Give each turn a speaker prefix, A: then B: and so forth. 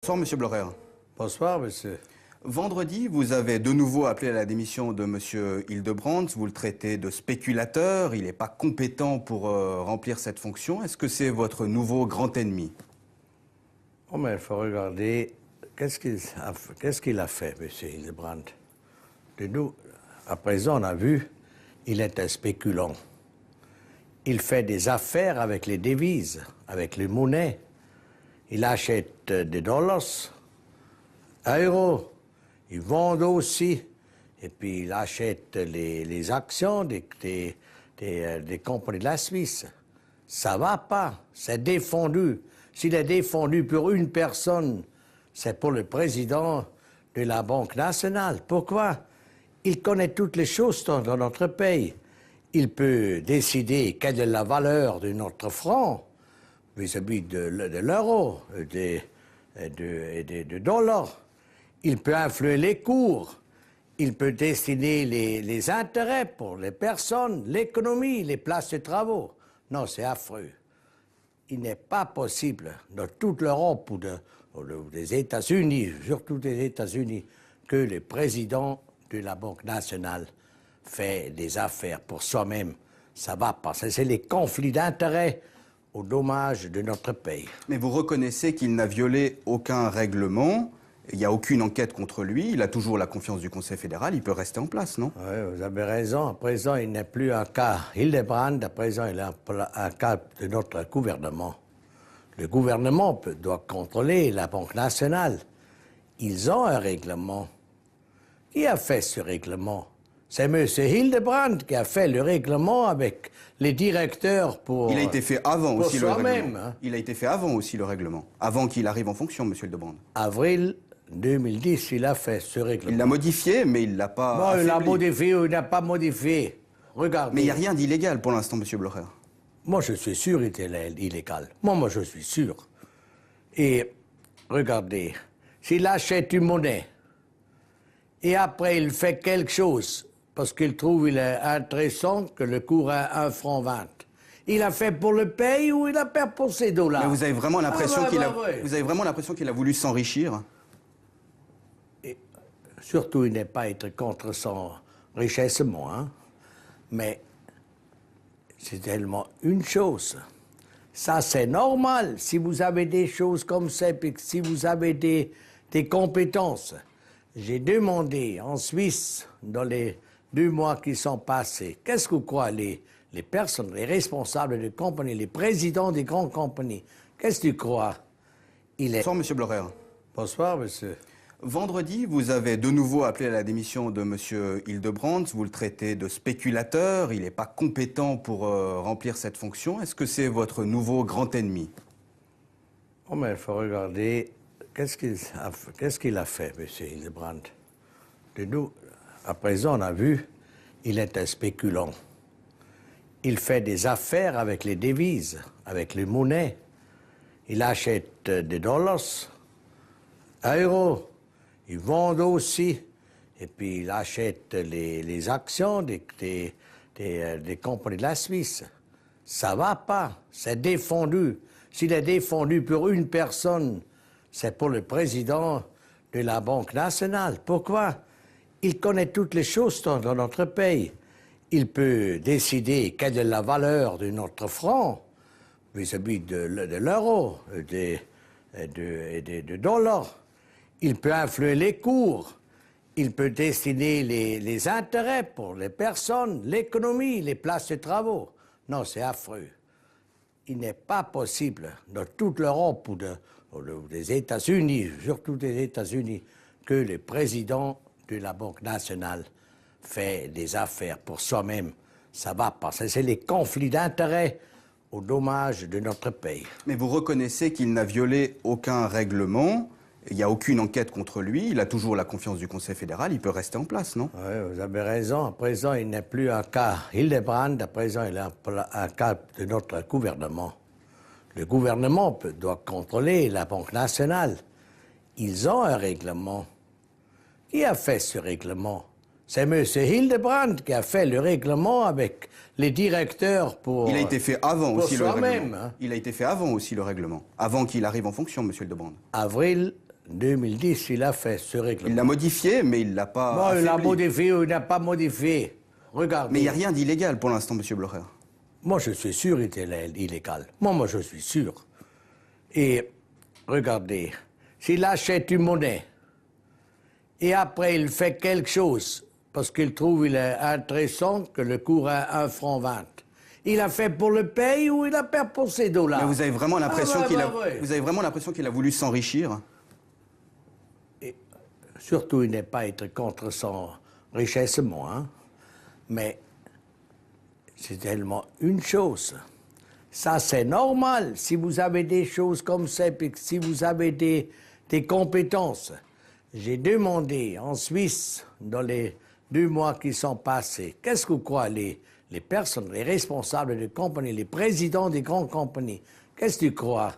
A: Bonsoir, Monsieur Blorer.
B: Bonsoir, monsieur.
A: Vendredi, vous avez de nouveau appelé à la démission de Monsieur Hildebrandt. Vous le traitez de spéculateur. Il n'est pas compétent pour remplir cette fonction. Est-ce que c'est votre nouveau grand ennemi?
B: Oh, mais il faut regarder qu'est-ce qu'il a fait, monsieur Hildebrandt. De nous, à présent, on a vu, il est un spéculant. Il fait des affaires avec les devises, avec les monnaies. Il achète des dollars, euros. Il vend aussi. Et puis il achète les actions des compagnies de la Suisse. Ça va pas. C'est défendu. S'il est défendu pour une personne, c'est pour le président de la Banque nationale. Pourquoi? Il connaît toutes les choses dans notre pays. Il peut décider quelle est la valeur de notre franc vis-à-vis de l'euro et des dollars. Il peut influer les cours. Il peut dessiner les intérêts pour les personnes, l'économie, les places de travaux. Non, c'est affreux. Il n'est pas possible dans toute l'Europe ou des États-Unis, surtout des États-Unis, que le président de la Banque nationale fait des affaires pour soi-même. Ça va pas. C'est les conflits d'intérêts au dommage de notre pays.
A: Mais vous reconnaissez qu'il n'a violé aucun règlement. Il n'y a aucune enquête contre lui. Il a toujours la confiance du Conseil fédéral. Il peut rester en place, non?
B: Oui, vous avez raison. À présent, il n'est plus un cas Hildebrandt. À présent, il est un cas de notre gouvernement. Le gouvernement doit contrôler la Banque nationale. Ils ont un règlement. Qui a fait ce règlement? C'est M. Hildebrandt qui a fait le règlement avec les directeurs pour...
A: Il a été fait avant aussi le règlement.
B: Hein.
A: Il a été fait avant aussi le règlement. Avant qu'il arrive en fonction, M. Hildebrandt.
B: Avril 2010, il a fait ce règlement.
A: Il l'a modifié, mais il ne l'a pas
B: Bon,
A: affaibli.
B: il l'a modifié ou il n'a pas modifié. Regardez.
A: Mais il n'y a rien d'illégal pour l'instant, M. Blocher.
B: Moi, je suis sûr qu'il est illégal. Moi, je suis sûr. Et regardez, s'il achète une monnaie et après il fait quelque chose parce qu'il trouve il est intéressant que le cours est 1 franc 20, il a fait pour le pays ou il a fait pour ses dollars?
A: Mais vous avez vraiment l'impression
B: ouais.
A: Vous avez vraiment l'impression qu'il a voulu s'enrichir?
B: Et surtout, il n'est pas être contre son richessement, hein. Mais c'est tellement une chose. Ça, c'est normal. Si vous avez des choses comme ça, puis si vous avez des compétences. J'ai demandé en Suisse, dans les 2 mois qui sont passés, qu'est-ce que vous croyez, les personnes, les responsables de compagnies, les présidents des grandes compagnies, qu'est-ce que tu crois?
A: Bonsoir, M. Blocher.
B: Bonsoir, monsieur.
A: Vendredi, vous avez de nouveau appelé à la démission de M. Hildebrandt. Vous le traitez de spéculateur. Il n'est pas compétent pour remplir cette fonction. Est-ce que c'est votre nouveau grand ennemi?
B: Oh, mais il faut regarder qu'est-ce qu'il a fait, monsieur Hildebrandt. De nous, à présent, on a vu, il est un spéculant. Il fait des affaires avec les devises, avec les monnaies. Il achète des dollars, euros. Il vend aussi. Et puis il achète les actions des compagnies de la Suisse. Ça va pas. C'est défendu. S'il est défendu pour une personne, c'est pour le président de la Banque nationale. Pourquoi? Il connaît toutes les choses dans notre pays. Il peut décider quelle est la valeur de notre franc vis-à-vis de l'euro et des dollars. Il peut influer les cours. Il peut dessiner les intérêts pour les personnes, l'économie, les places de travaux. Non, c'est affreux. Il n'est pas possible dans toute l'Europe ou des États-Unis, surtout des États-Unis, que le président de la Banque nationale fait des affaires pour soi-même. Ça va pas. C'est les conflits d'intérêts au dommage de notre pays.
A: Mais vous reconnaissez qu'il n'a violé aucun règlement. Il n'y a aucune enquête contre lui. Il a toujours la confiance du Conseil fédéral. Il peut rester en place, non?
B: Oui, vous avez raison. À présent, il n'est plus un cas Hildebrandt. À présent, il est un cas de notre gouvernement. Le gouvernement doit contrôler la Banque nationale. Ils ont un règlement. Qui a fait ce règlement? C'est M. Hildebrandt qui a fait le règlement avec les directeurs pour...
A: Il a été fait avant aussi le règlement.
B: Hein.
A: Il a été fait avant aussi le règlement. Avant qu'il arrive en fonction, M. Hildebrandt.
B: Avril 2010, il a fait ce règlement.
A: Il l'a modifié, mais il l'a pas
B: Non, il l'a
A: affaibli.
B: modifié ou il n'a pas modifié. Regardez.
A: Mais il n'y a rien d'illégal pour l'instant, Monsieur Blocher.
B: Moi, je suis sûr qu'il était illégal. Moi, je suis sûr. Et regardez, s'il achète une monnaie et après il fait quelque chose parce qu'il trouve il est intéressant que le cours est 1 franc 20, il a fait pour le pays ou il a fait pour ses dollars?
A: Mais vous avez vraiment l'impression
B: ouais.
A: vous avez vraiment l'impression qu'il a voulu s'enrichir?
B: Et surtout, il n'est pas être contre son richessement, hein. Mais c'est tellement une chose. Ça, c'est normal. Si vous avez des choses comme ça, et si vous avez des compétences. J'ai demandé en Suisse, dans les 2 mois qui sont passés, qu'est-ce que vous croyez, les personnes, les responsables de compagnies, les présidents des grandes compagnies, qu'est-ce que tu crois?